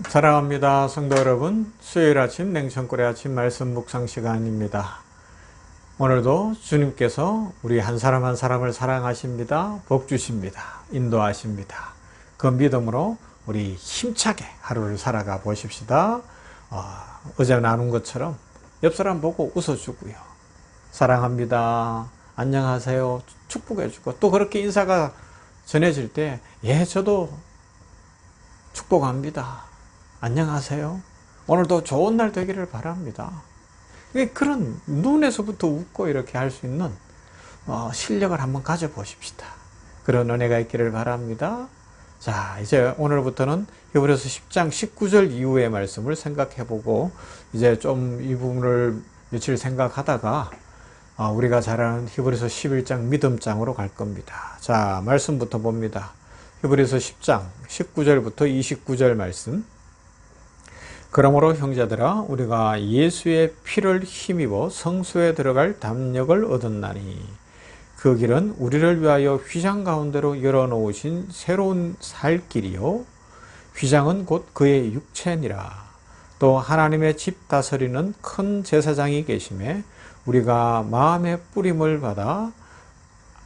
사랑합니다. 성도 여러분, 수요일 아침 냉천골의 아침 말씀 묵상 시간입니다. 오늘도 주님께서 우리 한 사람 한 사람을 사랑하십니다. 복 주십니다. 인도하십니다. 그 믿음으로 우리 힘차게 하루를 살아가 보십시다. 어제 나눈 것처럼 옆 사람 보고 웃어주고요. 사랑합니다. 안녕하세요. 축복해주고 또 그렇게 인사가 전해질 때 저도 축복합니다. 안녕하세요. 오늘도 좋은 날 되기를 바랍니다. 그런 눈에서부터 웃고 이렇게 할 수 있는 실력을 한번 가져보십시다. 그런 은혜가 있기를 바랍니다. 자, 이제 오늘부터는 히브리서 10장 19절 이후의 말씀을 생각해보고 이제 좀 이 부분을 며칠 생각하다가 우리가 잘 아는 히브리서 11장 믿음장으로 갈 겁니다. 자, 말씀부터 봅니다. 히브리서 10장 19절부터 29절 말씀. 그러므로 형제들아 우리가 예수의 피를 힘입어 성소에 들어갈 담력을 얻었나니 그 길은 우리를 위하여 휘장 가운데로 열어놓으신 새로운 살 길이요 휘장은 곧 그의 육체니라. 또 하나님의 집 다스리는 큰 제사장이 계심에 우리가 마음의 뿌림을 받아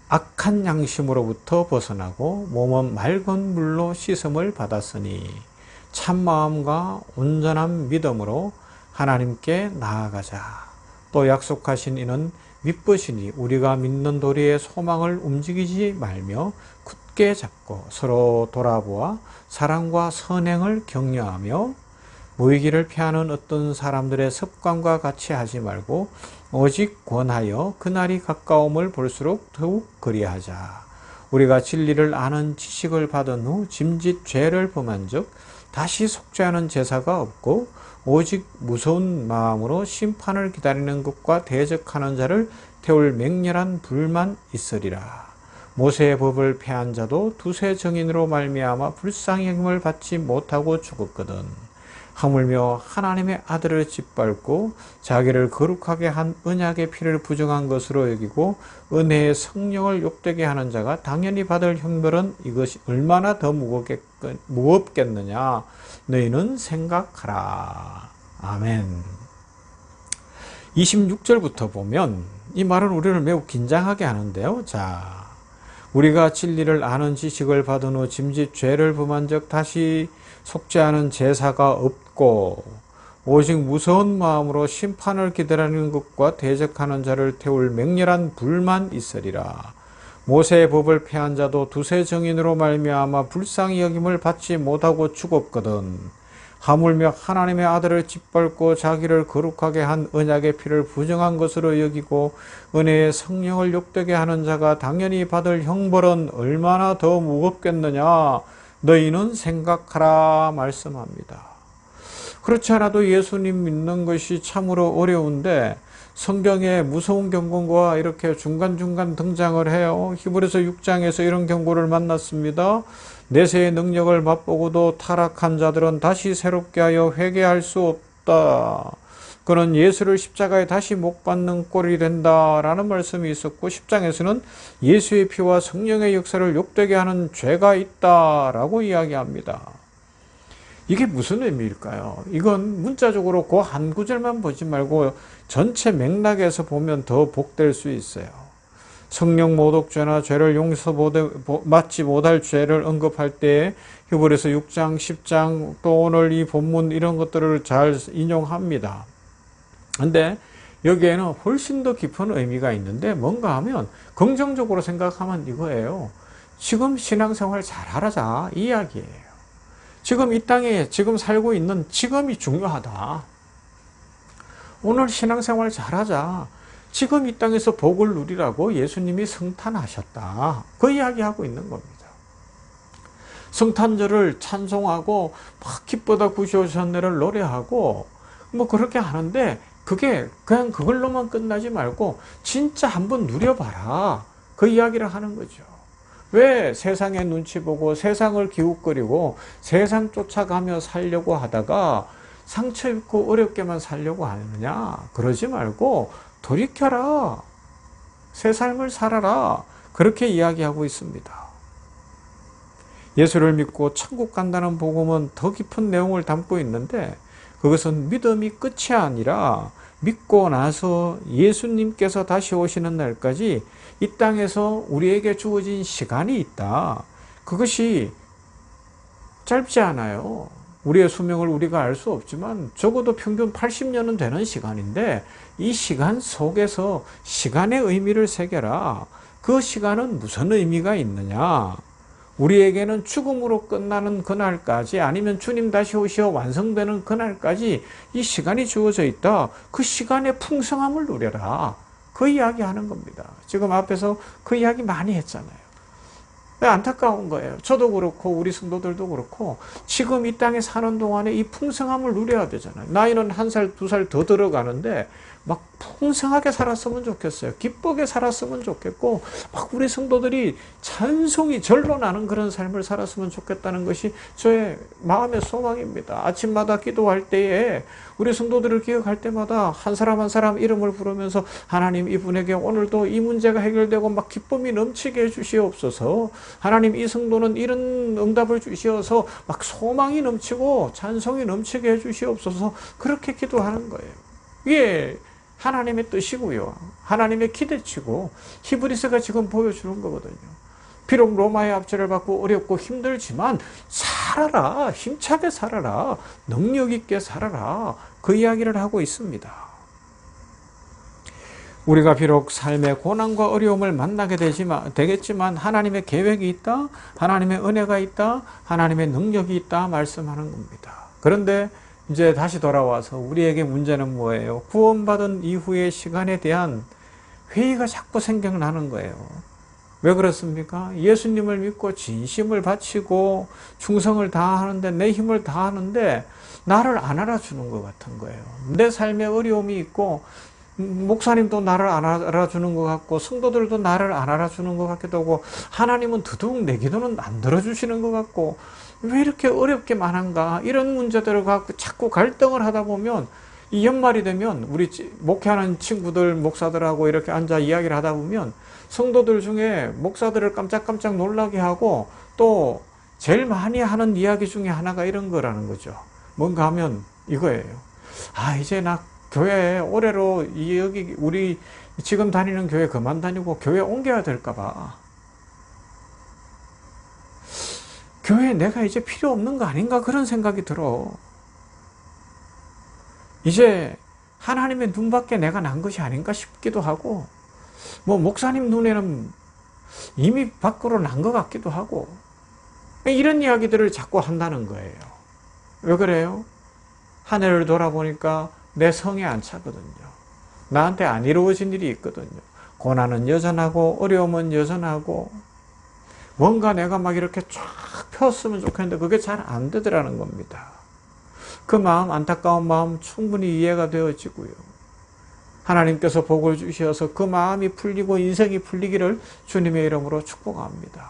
악한 양심으로부터 벗어나고 몸은 맑은 물로 씻음을 받았으니 참마음과 온전한 믿음으로 하나님께 나아가자. 또 약속하신 이는 믿으시니 우리가 믿는 도리의 소망을 움직이지 말며 굳게 잡고 서로 돌아보아 사랑과 선행을 격려하며 모이기를 피하는 어떤 사람들의 습관과 같이 하지 말고 오직 권하여 그날이 가까움을 볼수록 더욱 그리하자. 우리가 진리를 아는 지식을 받은 후 짐짓 죄를 범한 즉 다시 속죄하는 제사가 없고 오직 무서운 마음으로 심판을 기다리는 것과 대적하는 자를 태울 맹렬한 불만 있으리라. 모세의 법을 폐한 자도 두세 증인으로 말미암아 불쌍히 여김을 받지 못하고 죽었거든. 하물며 하나님의 아들을 짓밟고 자기를 거룩하게 한 언약의 피를 부정한 것으로 여기고 은혜의 성령을 욕되게 하는 자가 당연히 받을 형벌은 이것이 얼마나 더 무겁겠느냐 너희는 생각하라. 아멘. 26절부터 보면 이 말은 우리를 매우 긴장하게 하는데요. 자, 우리가 진리를 아는 지식을 받은 후 짐짓 죄를 범한 적 다시 속죄하는 제사가 없고 오직 무서운 마음으로 심판을 기다리는 것과 대적하는 자를 태울 맹렬한 불만 있으리라. 모세의 법을 폐한 자도 두세 증인으로 말미암아 불쌍히 여김을 받지 못하고 죽었거든. 하물며 하나님의 아들을 짓밟고 자기를 거룩하게 한 언약의 피를 부정한 것으로 여기고 은혜의 성령을 욕되게 하는 자가 당연히 받을 형벌은 얼마나 더 무겁겠느냐 너희는 생각하라 말씀합니다. 그렇지 않아도 예수님 믿는 것이 참으로 어려운데 성경에 무서운 경고가 이렇게 중간중간 등장을 해요. 히브리서 6장에서 이런 경고를 만났습니다. 내세의 능력을 맛보고도 타락한 자들은 다시 새롭게 하여 회개할 수 없다. 그는 예수를 십자가에 다시 못 박는 꼴이 된다라는 말씀이 있었고 10장에서는 예수의 피와 성령의 역사를 욕되게 하는 죄가 있다라고 이야기합니다. 이게 무슨 의미일까요? 이건 문자적으로 그 한 구절만 보지 말고 전체 맥락에서 보면 더 복될 수 있어요. 성령 모독죄나 죄를 용서받지 못할 죄를 언급할 때 히브리서 6장, 10장 또 오늘 이 본문 이런 것들을 잘 인용합니다. 근데 여기에는 훨씬 더 깊은 의미가 있는데 뭔가 하면 긍정적으로 생각하면 이거예요. 지금 신앙생활 잘하자 이 이야기예요. 지금 이 땅에 지금 살고 있는 지금이 중요하다. 오늘 신앙생활 잘하자. 지금 이 땅에서 복을 누리라고 예수님이 성탄하셨다. 그 이야기하고 있는 겁니다. 성탄절을 찬송하고 막 기쁘다 구시오셨네를 노래하고 뭐 그렇게 하는데 그게 그냥 그걸로만 끝나지 말고 진짜 한번 누려봐라. 그 이야기를 하는 거죠. 왜 세상의 눈치 보고 세상을 기웃거리고 세상 쫓아가며 살려고 하다가 상처 입고 어렵게만 살려고 하느냐? 그러지 말고 돌이켜라. 새 삶을 살아라. 그렇게 이야기하고 있습니다. 예수를 믿고 천국 간다는 복음은 더 깊은 내용을 담고 있는데 그것은 믿음이 끝이 아니라 믿고 나서 예수님께서 다시 오시는 날까지 이 땅에서 우리에게 주어진 시간이 있다. 그것이 짧지 않아요. 우리의 수명을 우리가 알 수 없지만 적어도 평균 80년은 되는 시간인데 이 시간 속에서 시간의 의미를 새겨라. 그 시간은 무슨 의미가 있느냐? 우리에게는 죽음으로 끝나는 그날까지 아니면 주님 다시 오시어 완성되는 그날까지 이 시간이 주어져 있다. 그 시간의 풍성함을 누려라. 그 이야기 하는 겁니다. 지금 앞에서 그 이야기 많이 했잖아요. 안타까운 거예요. 저도 그렇고 우리 성도들도 그렇고 지금 이 땅에 사는 동안에 이 풍성함을 누려야 되잖아요. 나이는 1살, 2살 더 들어가는데 막 풍성하게 살았으면 좋겠어요. 기쁘게 살았으면 좋겠고 막 우리 성도들이 찬송이 절로 나는 그런 삶을 살았으면 좋겠다는 것이 저의 마음의 소망입니다. 아침마다 기도할 때에 우리 성도들을 기억할 때마다 한 사람 한 사람 이름을 부르면서 하나님 이분에게 오늘도 이 문제가 해결되고 막 기쁨이 넘치게 해주시옵소서. 하나님 이 성도는 이런 응답을 주시어서 막 소망이 넘치고 찬송이 넘치게 해주시옵소서. 그렇게 기도하는 거예요. 이게 하나님의 뜻이고요. 하나님의 기대치고 히브리서가 지금 보여주는 거거든요. 비록 로마의 압제를 받고 어렵고 힘들지만 살아라. 힘차게 살아라. 능력 있게 살아라. 그 이야기를 하고 있습니다. 우리가 비록 삶의 고난과 어려움을 만나게 되겠지만 하나님의 계획이 있다. 하나님의 은혜가 있다. 하나님의 능력이 있다. 말씀하는 겁니다. 그런데 이제 다시 돌아와서 우리에게 문제는 뭐예요? 구원받은 이후의 시간에 대한 회의가 자꾸 생각나는 거예요. 왜 그렇습니까? 예수님을 믿고 진심을 바치고 충성을 다하는데 내 힘을 다하는데 나를 안 알아주는 것 같은 거예요. 내 삶에 어려움이 있고 목사님도 나를 안 알아주는 것 같고 성도들도 나를 안 알아주는 것 같기도 하고 하나님은 더더욱 내 기도는 안 들어주시는 것 같고 왜 이렇게 어렵게만 한가? 이런 문제들을 갖고 자꾸 갈등을 하다 보면 이 연말이 되면 우리 목회하는 친구들, 목사들하고 이렇게 앉아 이야기를 하다 보면 성도들 중에 목사들을 깜짝깜짝 놀라게 하고 또 제일 많이 하는 이야기 중에 하나가 이런 거라는 거죠. 뭔가 하면 이거예요. 아, 이제 나 교회 올해로 여기 우리 지금 다니는 교회 그만 다니고 교회 옮겨야 될까 봐. 교회에 내가 이제 필요 없는 거 아닌가 그런 생각이 들어. 이제 하나님의 눈밖에 내가 난 것이 아닌가 싶기도 하고 뭐 목사님 눈에는 이미 밖으로 난 것 같기도 하고 이런 이야기들을 자꾸 한다는 거예요. 왜 그래요? 하늘을 돌아보니까 내 성에 안 차거든요. 나한테 안 이루어진 일이 있거든요. 고난은 여전하고 어려움은 여전하고 뭔가 내가 막 이렇게 쫙 폈으면 좋겠는데 그게 잘 안 되더라는 겁니다. 그 마음, 안타까운 마음 충분히 이해가 되어지고요. 하나님께서 복을 주셔서 그 마음이 풀리고 인생이 풀리기를 주님의 이름으로 축복합니다.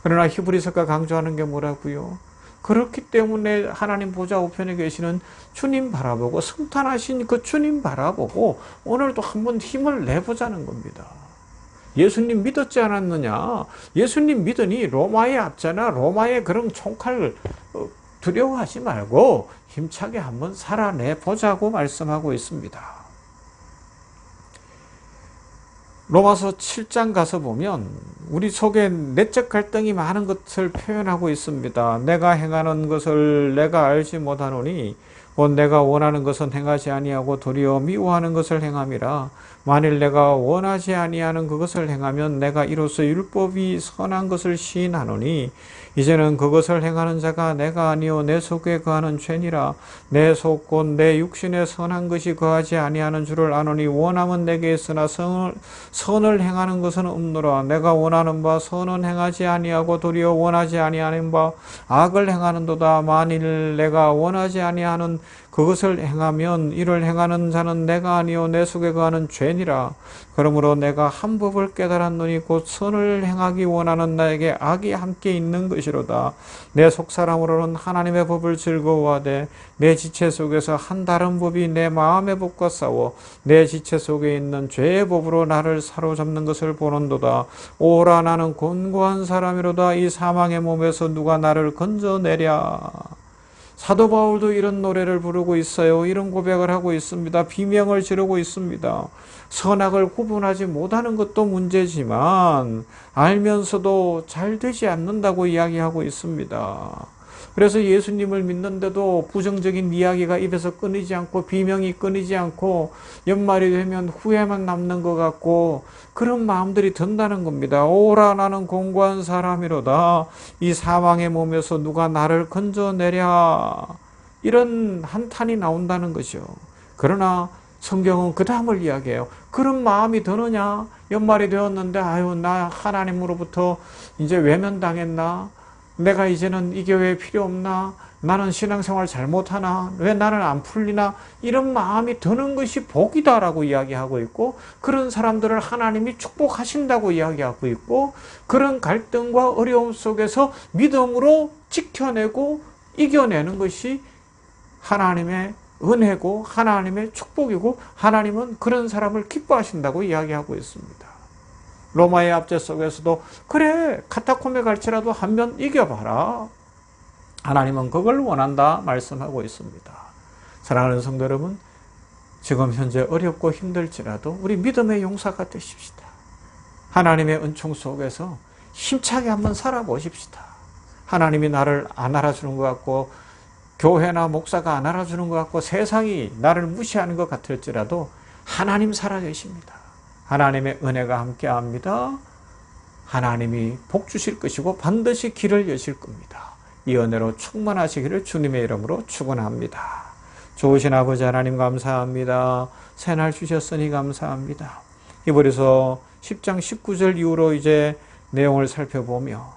그러나 히브리서가 강조하는 게 뭐라고요? 그렇기 때문에 하나님 보좌 우편에 계시는 주님 바라보고 성탄하신 그 주님 바라보고 오늘도 한번 힘을 내보자는 겁니다. 예수님 믿었지 않았느냐? 예수님 믿으니 로마의 압제나 로마의 그런 총칼을 두려워하지 말고 힘차게 한번 살아내보자고 말씀하고 있습니다. 로마서 7장 가서 보면 우리 속에 내적 갈등이 많은 것을 표현하고 있습니다. 내가 행하는 것을 내가 알지 못하노니 곧 내가 원하는 것은 행하지 아니하고 도리어 미워하는 것을 행함이라. 만일 내가 원하지 아니하는 그것을 행하면 내가 이로써 율법이 선한 것을 시인하노니 이제는 그것을 행하는 자가 내가 아니요 내 속에 거하는 죄니라. 내 속 곧 내 육신에 선한 것이 거하지 아니하는 줄을 아노니 원함은 내게 있으나 선을 행하는 것은 없노라. 내가 원하는 바 선은 행하지 아니하고 도리어 원하지 아니하는 바 악을 행하는도다. 만일 내가 원하지 아니하는 그것을 행하면 이를 행하는 자는 내가 아니요 내 속에 거하는 죄니라. 그러므로 내가 한 법을 깨달았노니 곧 선을 행하기 원하는 나에게 악이 함께 있는 것이로다. 내 속사람으로는 하나님의 법을 즐거워하되 내 지체 속에서 한 다른 법이 내 마음의 법과 싸워 내 지체 속에 있는 죄의 법으로 나를 사로잡는 것을 보는도다. 오라 나는 곤고한 사람이로다. 이 사망의 몸에서 누가 나를 건져내랴. 사도 바울도 이런 노래를 부르고 있어요. 이런 고백을 하고 있습니다. 비명을 지르고 있습니다. 선악을 구분하지 못하는 것도 문제지만 알면서도 잘 되지 않는다고 이야기하고 있습니다. 그래서 예수님을 믿는데도 부정적인 이야기가 입에서 끊이지 않고 비명이 끊이지 않고 연말이 되면 후회만 남는 것 같고 그런 마음들이 든다는 겁니다. 오라 나는 공고한 사람이로다. 이 사망의 몸에서 누가 나를 건져내랴. 이런 한탄이 나온다는 거죠. 그러나 성경은 그 다음을 이야기해요. 그런 마음이 드느냐? 연말이 되었는데 아유 나 하나님으로부터 이제 외면당했나? 내가 이제는 이 교회에 필요 없나? 나는 신앙생활 잘못하나? 왜 나는 안 풀리나? 이런 마음이 드는 것이 복이다라고 이야기하고 있고 그런 사람들을 하나님이 축복하신다고 이야기하고 있고 그런 갈등과 어려움 속에서 믿음으로 지켜내고 이겨내는 것이 하나님의 은혜고 하나님의 축복이고 하나님은 그런 사람을 기뻐하신다고 이야기하고 있습니다. 로마의 압제 속에서도 그래 카타콤에 갈지라도 한 번 이겨봐라. 하나님은 그걸 원한다 말씀하고 있습니다. 사랑하는 성도 여러분, 지금 현재 어렵고 힘들지라도 우리 믿음의 용사가 되십시다. 하나님의 은총 속에서 힘차게 한번 살아보십시다. 하나님이 나를 안 알아주는 것 같고 교회나 목사가 안 알아주는 것 같고 세상이 나를 무시하는 것 같을지라도 하나님 살아계십니다. 하나님의 은혜가 함께합니다. 하나님이 복 주실 것이고 반드시 길을 여실 겁니다. 이 은혜로 충만하시기를 주님의 이름으로 축원합니다. 좋으신 아버지 하나님 감사합니다. 새날 주셨으니 감사합니다. 히브리서 10장 19절 이후로 이제 내용을 살펴보며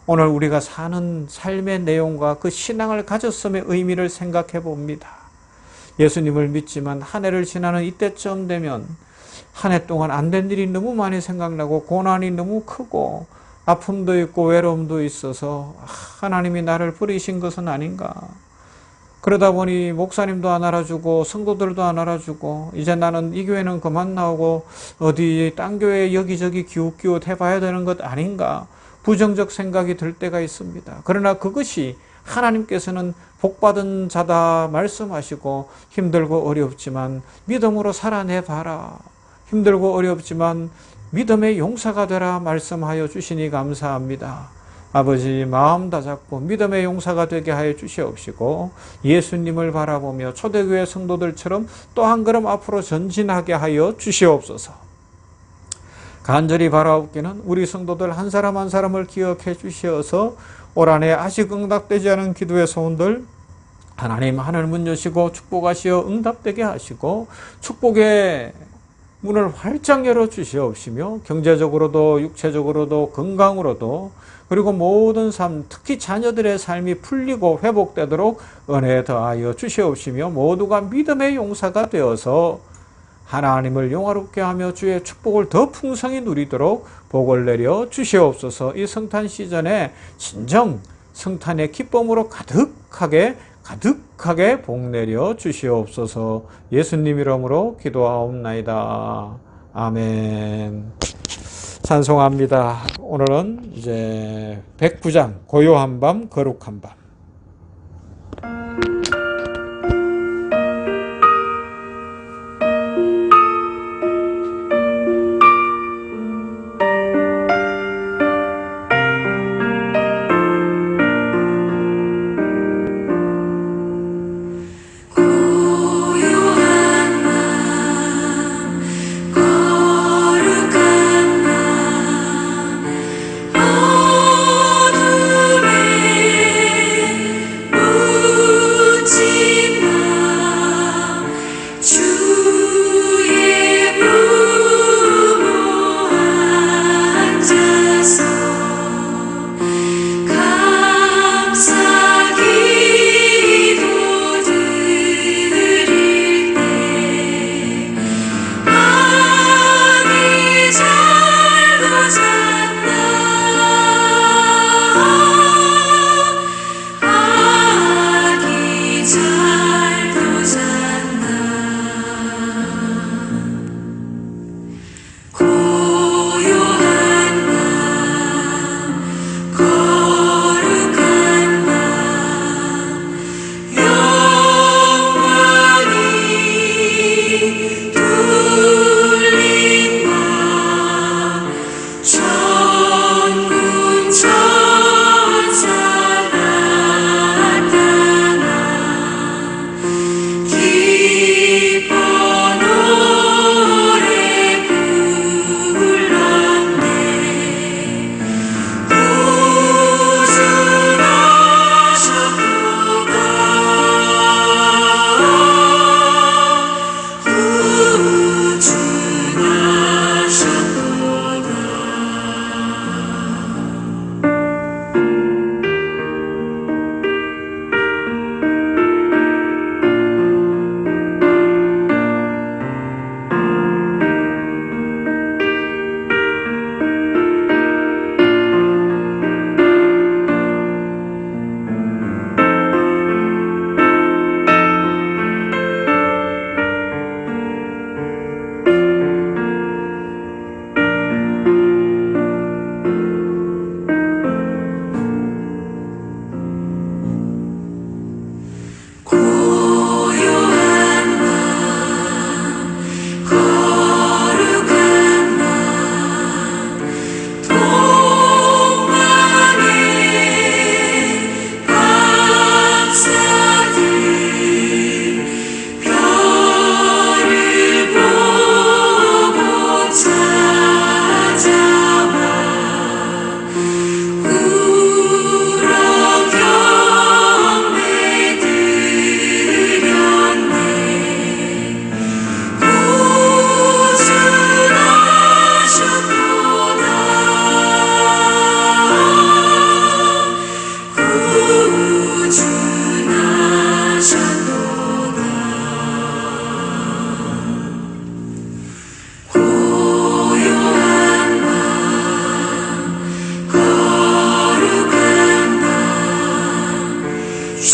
오늘 우리가 사는 삶의 내용과 그 신앙을 가졌음의 의미를 생각해 봅니다. 예수님을 믿지만 한 해를 지나는 이때쯤 되면 한 해 동안 안 된 일이 너무 많이 생각나고 고난이 너무 크고 아픔도 있고 외로움도 있어서 하나님이 나를 버리신 것은 아닌가. 그러다 보니 목사님도 안 알아주고 성도들도 안 알아주고 이제 나는 이 교회는 그만 나오고 어디 딴 교회 여기저기 기웃기웃 해봐야 되는 것 아닌가. 부정적 생각이 들 때가 있습니다. 그러나 그것이 하나님께서는 복받은 자다 말씀하시고 힘들고 어렵지만 믿음으로 살아내봐라. 힘들고 어렵지만 믿음의 용사가 되라 말씀하여 주시니 감사합니다. 아버지 마음 다잡고 믿음의 용사가 되게 하여 주시옵시고 예수님을 바라보며 초대교회 성도들처럼 또 한 걸음 앞으로 전진하게 하여 주시옵소서. 간절히 바라옵기는 우리 성도들 한 사람 한 사람을 기억해 주시어서 올 한해 아직 응답되지 않은 기도의 소원들 하나님 하늘 문 여시고 축복하시어 응답되게 하시고 축복의 문을 활짝 열어 주시옵시며 경제적으로도 육체적으로도 건강으로도 그리고 모든 삶 특히 자녀들의 삶이 풀리고 회복되도록 은혜 더하여 주시옵시며 모두가 믿음의 용사가 되어서 하나님을 영화롭게 하며 주의 축복을 더 풍성히 누리도록 복을 내려 주시옵소서. 이 성탄 시즌에 진정 성탄의 기쁨으로 가득하게 복 내려 주시옵소서. 예수님 이름으로 기도하옵나이다. 아멘. 찬송합니다. 오늘은 이제 109장 고요한 밤 거룩한 밤. 어둠에 잘도 잤나 고요한 밤 거룩한 밤 영원히 둘린 밤 천군 천사 나타나 기뻐 노래 불렀네 고요한 밤 거룩한 밤 동방의 박사들 별을 보고 찾아와 울어 경배 드렸네 구준하셨도다 고요한 밤 거룩한 밤 주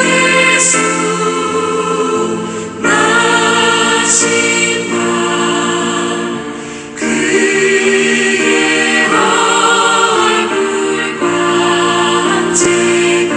예수 나신 밤 그의 얼굴 광채가